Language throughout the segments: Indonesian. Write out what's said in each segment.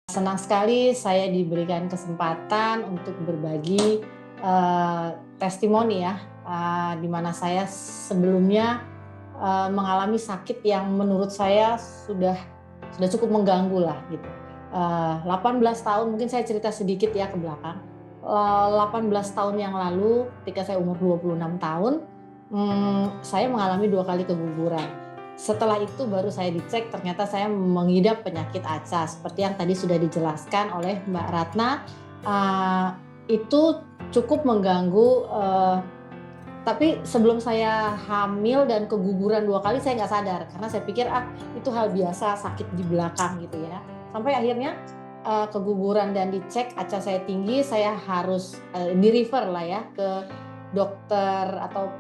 Senang sekali saya diberikan kesempatan untuk berbagi testimoni ya, di mana saya sebelumnya mengalami sakit yang menurut saya sudah cukup mengganggu lah gitu. 18 tahun, mungkin saya cerita sedikit ya ke belakang. 18 tahun yang lalu ketika saya umur 26 tahun, saya mengalami 2 kali keguguran. Setelah itu baru saya dicek, ternyata saya mengidap penyakit ACA seperti yang tadi sudah dijelaskan oleh Mbak Ratna. Eee, itu cukup mengganggu, tapi sebelum saya hamil dan keguguran 2 kali saya nggak sadar, karena saya pikir, itu hal biasa sakit di belakang gitu ya. Sampai akhirnya, keguguran dan dicek ACA saya tinggi, saya harus, di-refer lah ya ke dokter atau,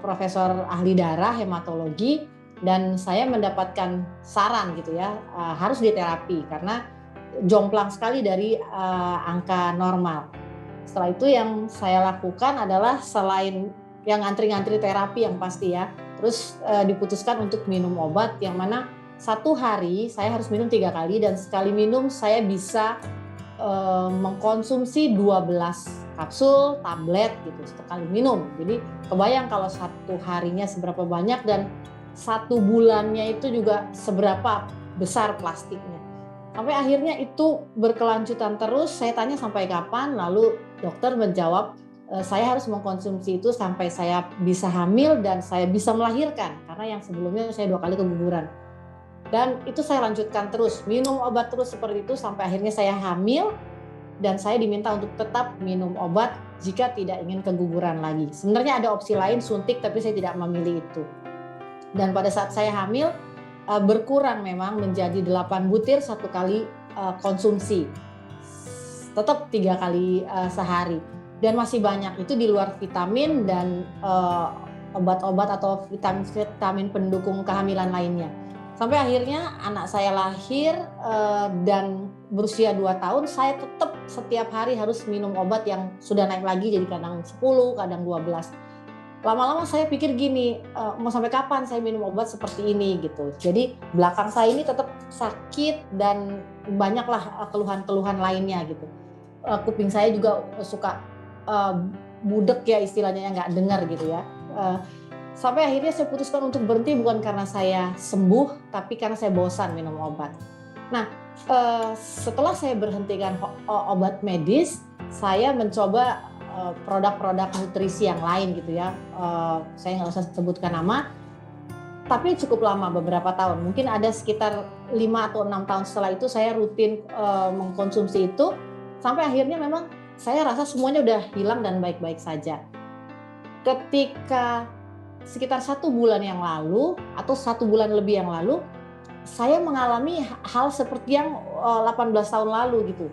profesor ahli darah, hematologi, dan saya mendapatkan saran gitu ya, harus diterapi karena jomplang sekali dari, angka normal. Setelah itu yang saya lakukan adalah selain yang ngantri-ngantri terapi yang pasti ya, terus, diputuskan untuk minum obat yang mana satu hari saya harus minum 3 kali dan sekali minum saya bisa, mengkonsumsi 12 kapsul, tablet gitu sekali minum. Jadi kebayang kalau satu harinya seberapa banyak dan satu bulannya itu juga seberapa besar plastiknya. Sampai akhirnya itu berkelanjutan terus, saya tanya sampai kapan, lalu dokter menjawab, saya harus mengkonsumsi itu sampai saya bisa hamil dan saya bisa melahirkan, karena yang sebelumnya saya 2 kali keguguran. Dan itu saya lanjutkan terus, minum obat terus seperti itu sampai akhirnya saya hamil dan saya diminta untuk tetap minum obat jika tidak ingin keguguran lagi. Sebenarnya ada opsi lain suntik, tapi saya tidak memilih itu. Dan pada saat saya hamil, berkurang memang menjadi 8 butir satu kali, konsumsi. Tetap 3 kali, sehari dan masih banyak, itu di luar vitamin dan, obat-obat atau vitamin pendukung kehamilan lainnya. Sampai akhirnya anak saya lahir, dan berusia 2 tahun, saya tetap setiap hari harus minum obat yang sudah naik lagi jadi kadang 10, kadang 12. Lama-lama saya pikir gini, mau sampai kapan saya minum obat seperti ini gitu. Jadi belakang saya ini tetap sakit dan banyaklah, keluhan-keluhan lainnya gitu. Kuping saya juga suka, eee, budek ya istilahnya, nggak dengar gitu ya. Eee, Sampai akhirnya saya putuskan untuk berhenti bukan karena saya sembuh, tapi karena saya bosan minum obat. Nah, setelah saya berhentikan obat medis, saya mencoba, produk-produk nutrisi yang lain gitu ya, saya nggak usah sebutkan nama, tapi cukup lama beberapa tahun, mungkin ada sekitar 5 atau 6 tahun setelah itu saya rutin, mengkonsumsi itu, sampai akhirnya memang saya rasa semuanya udah hilang dan baik-baik saja. Ketika sekitar 1 bulan yang lalu atau 1 bulan lebih yang lalu, saya mengalami hal seperti yang, 18 tahun lalu gitu.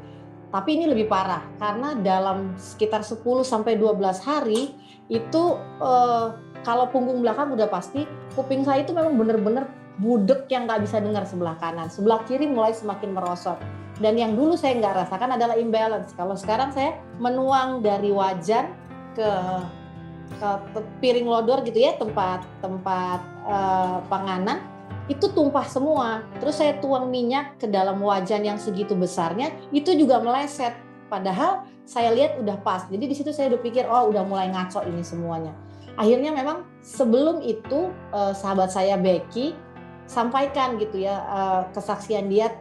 Tapi ini lebih parah karena dalam sekitar 10 sampai 12 hari itu, kalau punggung belakang udah pasti, kuping saya itu memang bener-bener budek yang nggak bisa dengar sebelah kanan, sebelah kiri mulai semakin merosot. Dan yang dulu saya nggak rasakan adalah imbalance. Kalau sekarang saya menuang dari wajan ke piring lodor gitu ya, tempat tempat, panganan, itu tumpah semua. Terus saya tuang minyak ke dalam wajan yang segitu besarnya, itu juga meleset. Padahal saya lihat udah pas. Jadi di situ saya udah pikir, "Oh, udah mulai ngaco ini semuanya." Akhirnya memang sebelum itu, sahabat saya Becky sampaikan gitu ya, kesaksian dia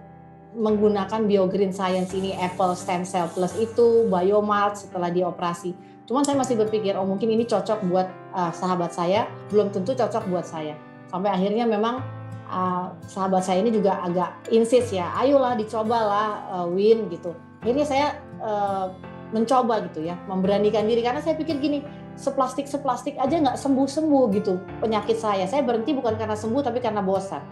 menggunakan BioGreen Science ini, Apple Stem Cell Plus itu, Biomart setelah dioperasi. Cuman saya masih berpikir, "Oh, mungkin ini cocok buat, sahabat saya, belum tentu cocok buat saya." Sampai akhirnya memang, sahabat saya ini juga agak insist ya, "Ayolah dicobalah, Win," gitu. Akhirnya saya, mencoba gitu ya, memberanikan diri karena saya pikir gini, seplastik aja nggak sembuh-sembuh gitu penyakit saya. Saya berhenti bukan karena sembuh tapi karena bosan.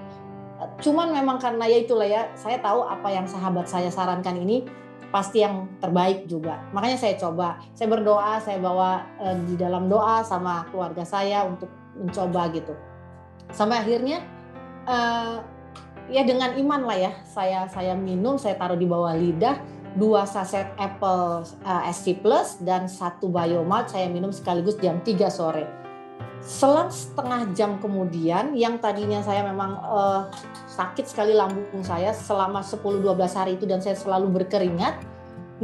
Cuman memang karena ya itulah ya, saya tahu apa yang sahabat saya sarankan ini pasti yang terbaik juga. Makanya saya coba, saya berdoa, saya bawa, di dalam doa sama keluarga saya untuk mencoba gitu. Sampai akhirnya, eee, ya dengan iman lah ya, saya minum, saya taruh di bawah lidah, 2 saset Apple, SC Plus dan 1 Biomart saya minum sekaligus jam 3 sore. Selang setengah jam kemudian, yang tadinya saya memang, sakit sekali lambung saya selama 10-12 hari itu dan saya selalu berkeringat,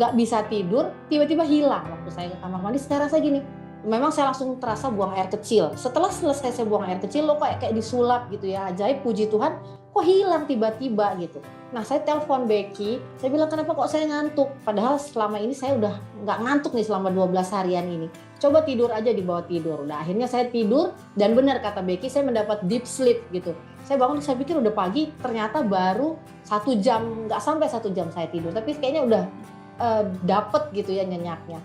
nggak bisa tidur, tiba-tiba hilang waktu saya ke kamar mandi. Saya rasa gini, memang saya langsung terasa buang air kecil. Setelah selesai saya buang air kecil, lo kayak disulap gitu ya, ajaib, puji Tuhan, kok hilang tiba-tiba gitu. Nah, saya telepon Becky, saya bilang kenapa kok saya ngantuk, padahal selama ini saya udah nggak ngantuk nih selama 12 harian ini. Coba tidur aja di bawah tidur. Udah akhirnya saya tidur dan benar kata Becky, saya mendapat deep sleep gitu. Saya bangun, saya pikir udah pagi, ternyata baru 1 jam, nggak sampai 1 jam saya tidur, tapi kayaknya udah dapet gitu ya nyenyaknya.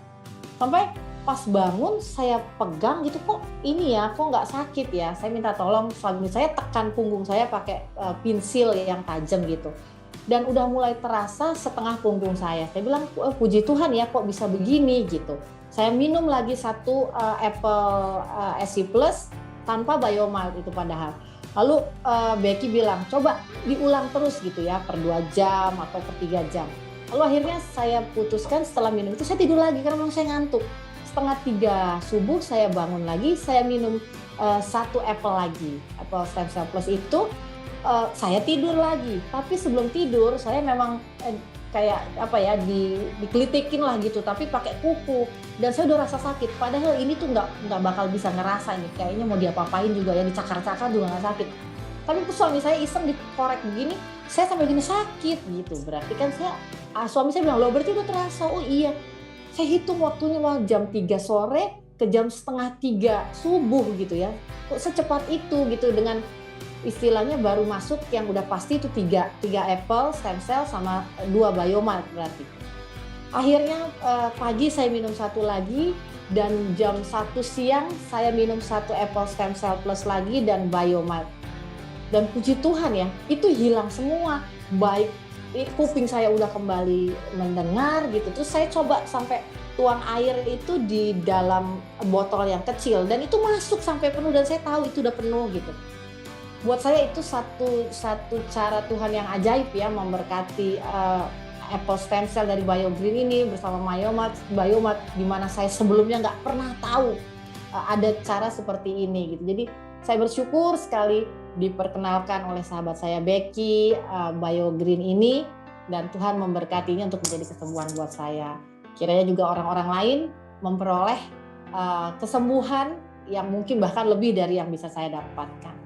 Sampai pas bangun saya pegang gitu, kok ini ya, kok nggak sakit ya. Saya minta tolong suami saya tekan punggung saya pakai pensil yang tajam gitu. Dan udah mulai terasa setengah punggung saya. Saya bilang, puji Tuhan ya kok bisa begini gitu. Saya minum lagi 1 Apple SC Plus tanpa Biomalt itu padahal. Lalu Becky bilang, coba diulang terus gitu ya, per 2 jam atau per 3 jam. Lalu akhirnya saya putuskan setelah minum itu saya tidur lagi karena memang saya ngantuk. Setengah 3 subuh saya bangun lagi, saya minum 1 apple lagi, Apple Stem Cell Plus itu saya tidur lagi. Tapi sebelum tidur saya memang kayak apa ya, dikelitikin lah gitu, tapi pakai kuku. Dan saya udah rasa sakit, padahal ini tuh nggak bakal bisa ngerasa ini. Kayaknya mau diapa-apain juga ya, dicakar-cakar juga nggak sakit. Tapi suami saya iseng dikorek begini, saya sampai gini sakit gitu. Berarti kan suami saya bilang, lo berarti udah terasa. Oh iya, saya hitung waktunya jam 3 sore ke jam setengah 3 subuh gitu ya. Kok secepat itu gitu, dengan istilahnya baru masuk yang udah pasti itu 3 apple stem cell sama 2 Biomalt berarti. Akhirnya pagi saya minum 1 lagi dan jam 1 siang saya minum 1 Apple Stem Cell Plus lagi dan Biomalt. Dan puji Tuhan ya, itu hilang semua. Baik kuping saya udah kembali mendengar gitu. Terus saya coba sampai tuang air itu di dalam botol yang kecil dan itu masuk sampai penuh dan saya tahu itu udah penuh gitu. Buat saya itu satu cara Tuhan yang ajaib ya, memberkati Apple Stem Cell dari BioGreen ini bersama Biomalt, di mana saya sebelumnya nggak pernah tahu ada cara seperti ini gitu. Jadi saya bersyukur sekali diperkenalkan oleh sahabat saya Becky BioGreen ini, dan Tuhan memberkatinya untuk menjadi kesembuhan buat saya. Kiranya juga orang-orang lain memperoleh kesembuhan yang mungkin bahkan lebih dari yang bisa saya dapatkan.